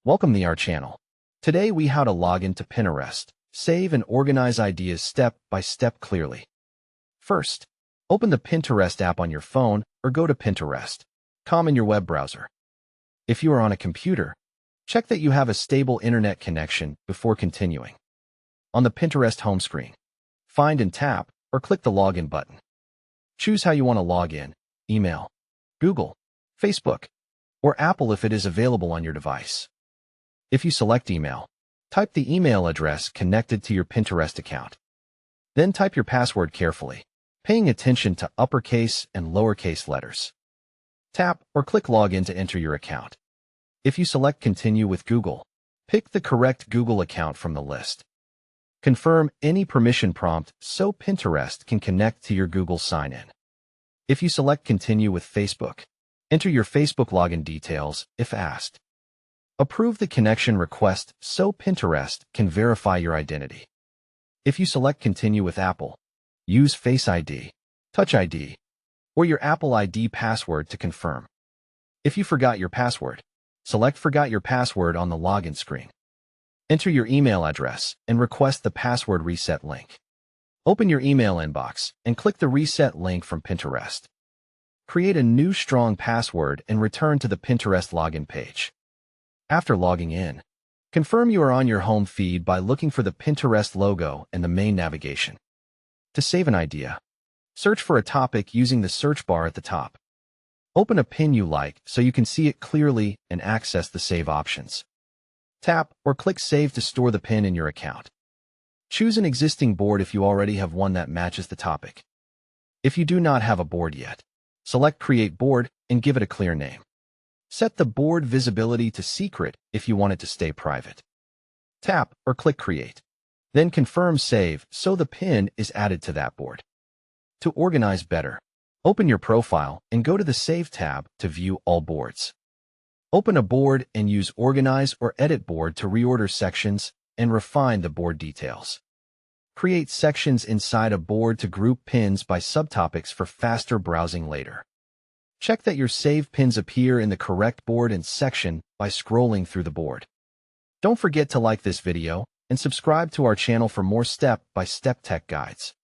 Welcome to our channel. Today we how to log into Pinterest, save and organize ideas step by step clearly. First, open the Pinterest app on your phone or go to Pinterest.com in your web browser. If you are on a computer, check that you have a stable internet connection before continuing. On the Pinterest home screen, find and tap or click the login button. Choose how you want to log in, email, Google, Facebook, or Apple if it is available on your device. If you select email, type the email address connected to your Pinterest account. Then type your password carefully, paying attention to uppercase and lowercase letters. Tap or click Login to enter your account. If you select Continue with Google, pick the correct Google account from the list. Confirm any permission prompt so Pinterest can connect to your Google sign-in. If you select Continue with Facebook, enter your Facebook login details if asked. Approve the connection request so Pinterest can verify your identity. If you select Continue with Apple, use Face ID, Touch ID, or your Apple ID password to confirm. If you forgot your password, select Forgot Your Password on the login screen. Enter your email address and request the password reset link. Open your email inbox and click the reset link from Pinterest. Create a new strong password and return to the Pinterest login page. After logging in, confirm you are on your home feed by looking for the Pinterest logo in the main navigation. To save an idea, search for a topic using the search bar at the top. Open a pin you like so you can see it clearly and access the save options. Tap or click Save to store the pin in your account. Choose an existing board if you already have one that matches the topic. If you do not have a board yet, select Create Board and give it a clear name. Set the board visibility to secret if you want it to stay private. Tap or click Create. Then confirm Save so the pin is added to that board. To organize better, open your profile and go to the Save tab to view all boards. Open a board and use Organize or Edit Board to reorder sections and refine the board details. Create sections inside a board to group pins by subtopics for faster browsing later. Check that your saved pins appear in the correct board and section by scrolling through the board. Don't forget to like this video and subscribe to our channel for more step-by-step tech guides.